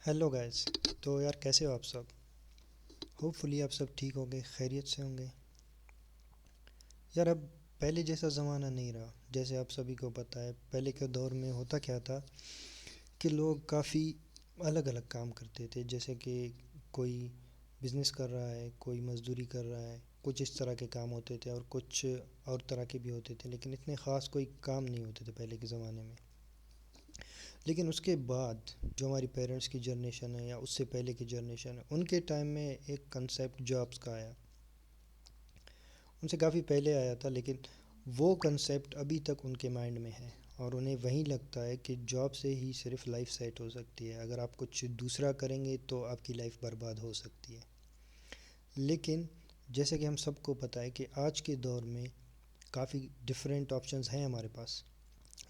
Hello guys. तो यार कैसे हो आप सब? होपफुली आप सब ठीक होंगे, खैरियत से होंगे। यार अब पहले जैसा ज़माना नहीं रहा। जैसे आप सभी को पता है पहले के दौर में होता क्या था कि लोग काफ़ी अलग अलग काम करते थे। जैसे कि कोई बिज़नेस कर रहा है, कोई मज़दूरी कर रहा है, कुछ इस तरह के काम होते थे और कुछ और तरह के भी होते थे, लेकिन इतने ख़ास कोई काम नहीं होते थे पहले के ज़माने में। लेकिन उसके बाद जो हमारी पेरेंट्स की जनरेशन है या उससे पहले की जनरेशन है, उनके टाइम में एक कंसेप्ट जॉब्स का आया। उनसे काफ़ी पहले आया था, लेकिन वो कंसेप्ट अभी तक उनके माइंड में है और उन्हें वही लगता है कि जॉब से ही सिर्फ लाइफ सेट हो सकती है। अगर आप कुछ दूसरा करेंगे तो आपकी लाइफ बर्बाद हो सकती है। लेकिन जैसे कि हम सबको पता है कि आज के दौर में काफ़ी डिफरेंट ऑप्शंस हैं हमारे पास,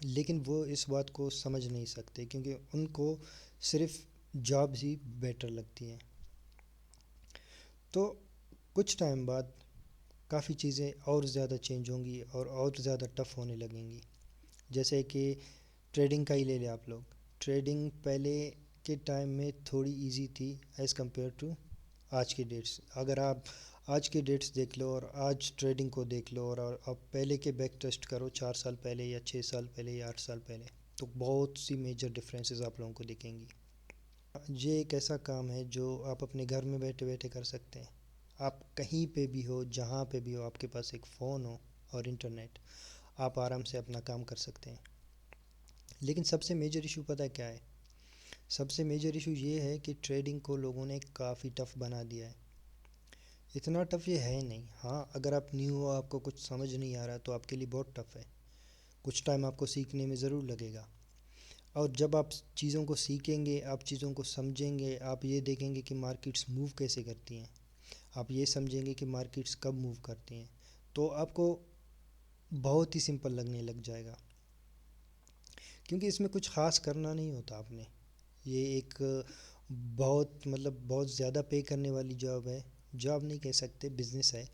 लेकिन वो इस बात को समझ नहीं सकते क्योंकि उनको सिर्फ जॉब्स ही बेटर लगती हैं। तो कुछ टाइम बाद काफ़ी चीज़ें और ज़्यादा चेंज होंगी और ज़्यादा टफ़ होने लगेंगी। जैसे कि ट्रेडिंग का ही ले लें आप लोग। ट्रेडिंग पहले के टाइम में थोड़ी इजी थी एज़ कम्पेयर टू आज की डेट्स। अगर आप आज के डेट्स देख लो और आज ट्रेडिंग को देख लो और अब पहले के बैक टेस्ट करो 4 साल पहले या 6 साल पहले या 8 साल पहले, तो बहुत सी मेजर डिफरेंसेस आप लोगों को दिखेंगी। ये एक ऐसा काम है जो आप अपने घर में बैठे बैठे कर सकते हैं। आप कहीं पे भी हो, जहाँ पे भी हो, आपके पास एक फ़ोन हो और इंटरनेट, आप आराम से अपना काम कर सकते हैं। लेकिन सबसे मेजर इशू पता है क्या है? सबसे मेजर इशू ये है कि ट्रेडिंग को लोगों ने काफ़ी टफ़ बना दिया है। इतना टफ़ ये है नहीं। हाँ, अगर आप न्यू हो, आपको कुछ समझ नहीं आ रहा तो आपके लिए बहुत टफ़ है। कुछ टाइम आपको सीखने में ज़रूर लगेगा। और जब आप चीज़ों को सीखेंगे, आप चीज़ों को समझेंगे, आप ये देखेंगे कि मार्केट्स मूव कैसे करती हैं, आप ये समझेंगे कि मार्केट्स कब मूव करती हैं, तो आपको बहुत ही सिंपल लगने लग जाएगा। क्योंकि इसमें कुछ ख़ास करना नहीं होता आपने। ये एक बहुत ज़्यादा पे करने वाली जॉब है। जॉब नहीं कह सकते, बिज़नेस है।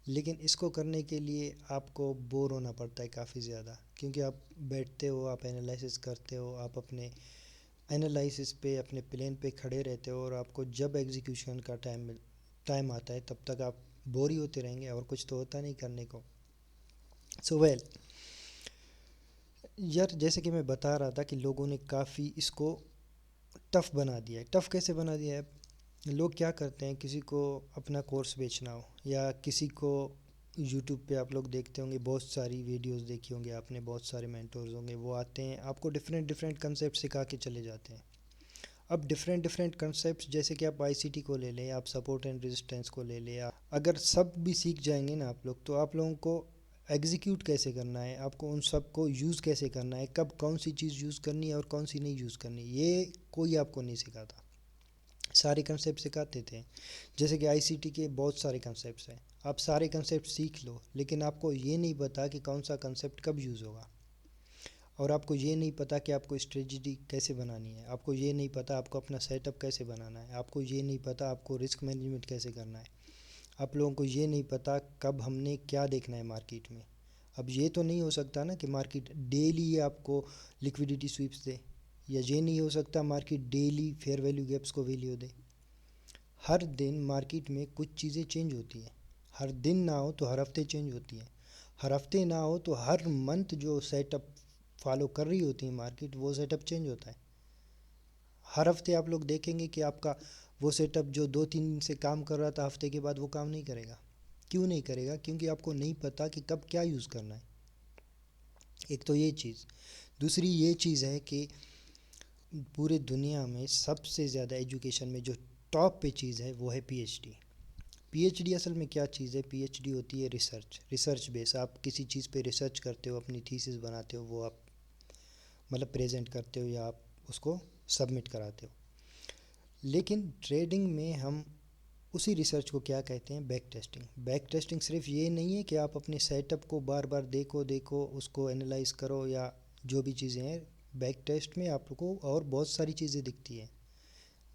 लेकिन इसको करने के लिए आपको बोर होना पड़ता है काफ़ी ज़्यादा, क्योंकि आप बैठते हो, आप एनालिसिस करते हो, आप अपने एनालिसिस पे, अपने प्लान पे खड़े रहते हो और आपको जब एग्जीक्यूशन का टाइम आता है तब तक आप बोर ही होते रहेंगे और कुछ तो होता नहीं करने को। सो वेल, यार जैसे कि मैं बता रहा था कि लोगों ने काफ़ी इसको टफ़ बना दिया है। टफ़ कैसे बना दिया है? लोग क्या करते हैं, किसी को अपना कोर्स बेचना हो या किसी को यूट्यूब पे आप लोग देखते होंगे, बहुत सारी वीडियोस देखी होंगी आपने, बहुत सारे मेंटोर्स होंगे, वो आते हैं आपको डिफरेंट डिफरेंट कंसेप्ट सिखा के चले जाते हैं। अब डिफरेंट डिफरेंट कंसेप्ट्स, जैसे कि आप आईसीटी को ले लें, आप सपोर्ट एंड रेजिस्टेंस को ले लें, अगर सब भी सीख जाएंगे ना आप लोग, तो आप लोगों को एग्जीक्यूट कैसे करना है, आपको उन सब को यूज़ कैसे करना है, कब कौन सी चीज़ यूज़ करनी है और कौन सी नहीं यूज़ करनी, ये कोई आपको नहीं सिखाता। सारे कंसेप्ट सिखाते थे। जैसे कि आईसीटी के बहुत सारे कंसेप्ट्स हैं, आप सारे कंसेप्ट सीख लो, लेकिन आपको ये नहीं पता कि कौन सा कंसेप्ट कब यूज़ होगा। और आपको ये नहीं पता कि आपको स्ट्रेटजी कैसे बनानी है, आपको ये नहीं पता आपको अपना सेटअप कैसे बनाना है, आपको ये नहीं पता आपको रिस्क मैनेजमेंट कैसे करना है, आप लोगों को ये नहीं पता कब हमने क्या देखना है मार्केट में। अब ये तो नहीं हो सकता ना कि मार्केट डेली आपको लिक्विडिटी स्वीप्स दे, या ये नहीं हो सकता market daily fair value gaps को वैल्यू दे। हर दिन मार्केट में कुछ चीज़ें चेंज होती हैं। हर दिन ना हो तो हर हफ्ते चेंज होती हैं। हर हफ्ते ना हो तो हर मंथ जो सेटअप फॉलो कर रही होती है मार्केट, वो सेटअप चेंज होता है। हर हफ्ते आप लोग देखेंगे कि आपका वो सेटअप जो 2-3 दिन से काम कर रहा था, हफ्ते के बाद वो काम नहीं करेगा। क्यों नहीं करेगा? क्योंकि आपको नहीं पता कि कब क्या यूज़ करना है। एक तो ये चीज़। दूसरी ये चीज़ है कि पूरे दुनिया में सबसे ज़्यादा एजुकेशन में जो टॉप पे चीज़ है वो है पीएचडी। पीएचडी असल में क्या चीज़ है? पीएचडी होती है रिसर्च बेस। आप किसी चीज़ पे रिसर्च करते हो, अपनी थीसिस बनाते हो, वो आप प्रेजेंट करते हो या आप उसको सबमिट कराते हो। लेकिन ट्रेडिंग में हम उसी रिसर्च को क्या कहते हैं? Back testing. बैक टेस्टिंग सिर्फ ये नहीं है कि आप अपने सेटअप को बार बार देखो उसको एनालाइज करो या जो भी चीज़ें हैं। बैक टेस्ट में आपको और बहुत सारी चीज़ें दिखती हैं।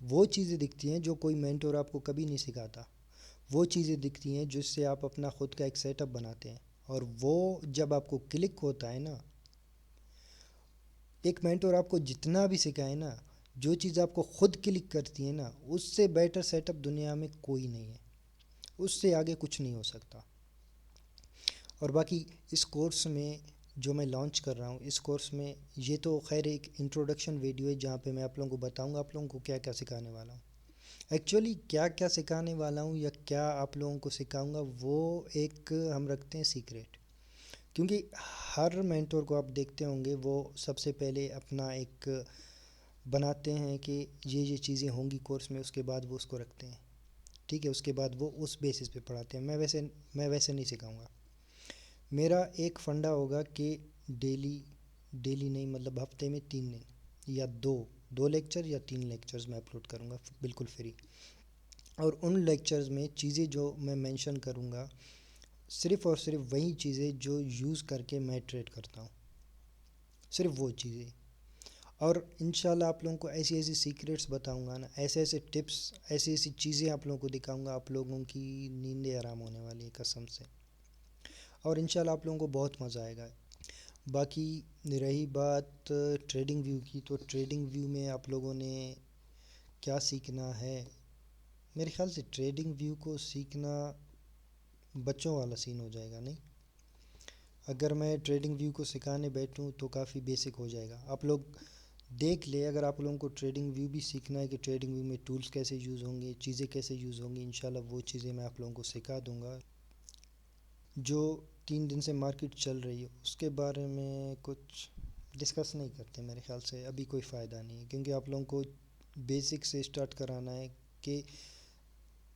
वो चीज़ें दिखती हैं जो कोई मेंटोर आपको कभी नहीं सिखाता। वो चीज़ें दिखती हैं जिससे आप अपना खुद का एक सेटअप बनाते हैं। और वो जब आपको क्लिक होता है ना, एक मेंटोर आपको जितना भी सिखाए ना, जो चीज़ आपको खुद क्लिक करती है ना, उससे बेटर सेटअप दुनिया में कोई नहीं है, उससे आगे कुछ नहीं हो सकता। और बाकी इस कोर्स में जो मैं लॉन्च कर रहा हूँ, इस कोर्स में ये तो खैर एक इंट्रोडक्शन वीडियो है जहाँ पे मैं आप लोगों को बताऊँगा आप लोगों को क्या क्या सिखाने वाला हूँ। एक्चुअली क्या क्या सिखाने वाला हूँ या क्या आप लोगों को सिखाऊंगा वो एक हम रखते हैं सीक्रेट, क्योंकि हर मेंटोर को आप देखते होंगे वो सबसे पहले अपना एक बनाते हैं कि ये चीज़ें होंगी कोर्स में, उसके बाद वो उसको रखते हैं, ठीक है, उसके बाद वो उस बेसिस पे पढ़ाते हैं। मैं वैसे नहीं सिखाऊंगा। मेरा एक फंडा होगा कि डेली डेली नहीं, मतलब हफ्ते में 3 दिन या दो लेक्चर या 3 लेक्चर्स मैं अपलोड करूँगा बिल्कुल फ्री। और उन लेक्चर्स में चीज़ें जो मैं मेंशन करूँगा सिर्फ़ और सिर्फ वही चीज़ें जो यूज़ करके मैं ट्रेड करता हूँ, सिर्फ वो चीज़ें। और इंशाल्लाह आप लोगों को ऐसी ऐसी सीक्रेट्स बताऊँगा ना, ऐसे ऐसे टिप्स, ऐसी ऐसी चीज़ें आप लोगों को दिखाऊँगा, आप लोगों की नींदें आराम होने वाली है कसम से। और इंशाल्लाह आप लोगों को बहुत मज़ा आएगा। बाकी रही बात ट्रेडिंग व्यू की, तो ट्रेडिंग व्यू में आप लोगों ने क्या सीखना है, मेरे ख्याल से ट्रेडिंग व्यू को सीखना बच्चों वाला सीन हो जाएगा नहीं। अगर मैं ट्रेडिंग व्यू को सिखाने बैठूं तो काफ़ी बेसिक हो जाएगा। आप लोग देख ले, अगर आप लोगों को ट्रेडिंग व्यू भी सीखना है कि ट्रेडिंग व्यू में टूल्स कैसे यूज़ होंगे, चीज़ें कैसे यूज़ होंगी, इंशाल्लाह वो चीज़ें मैं आप लोगों को सिखा दूंगा। जो 3 दिन से मार्केट चल रही है उसके बारे में कुछ डिस्कस नहीं करते, मेरे ख्याल से अभी कोई फ़ायदा नहीं है, क्योंकि आप लोगों को बेसिक से स्टार्ट कराना है कि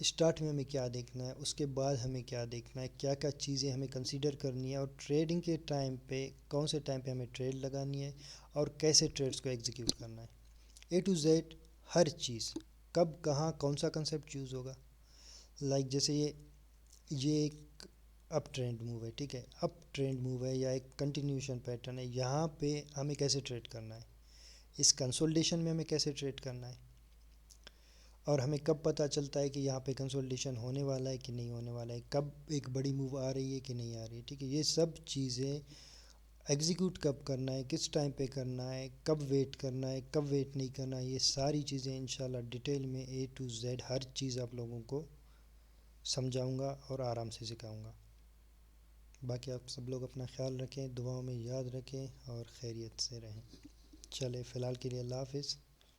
स्टार्ट में हमें क्या देखना है, उसके बाद हमें क्या देखना है, क्या क्या चीज़ें हमें कंसीडर करनी है, और ट्रेडिंग के टाइम पे कौन से टाइम पे हमें ट्रेड लगानी है और कैसे ट्रेड्स को एग्जीक्यूट करना है, ए टू जेड हर चीज़, कब कहाँ कौन सा कंसेप्ट यूज़ होगा। लाइक जैसे ये एक अप ट्रेंड मूव है, ठीक है, अप ट्रेंड मूव है या एक कंटिन्यूशन पैटर्न है, यहाँ पे हमें कैसे ट्रेड करना है, इस कंसोलिडेशन में हमें कैसे ट्रेड करना है, और हमें कब पता चलता है कि यहाँ पे कंसोलिडेशन होने वाला है कि नहीं होने वाला है, कब एक बड़ी मूव आ रही है कि नहीं आ रही है, ठीक है। ये सब चीज़ें एग्जीक्यूट कब करना है, किस टाइम पे करना है, कब वेट करना है, कब वेट नहीं करना है, ये सारी चीज़ें इंशाल्लाह डिटेल में ए टू जेड हर चीज़ आप लोगों को समझाऊंगा और आराम से सिखाऊंगा। बाकी आप सब लोग अपना ख्याल रखें, दुआओं में याद रखें और खैरियत से रहें। चले फ़िलहाल के लिए अल्लाह हाफ़िज़।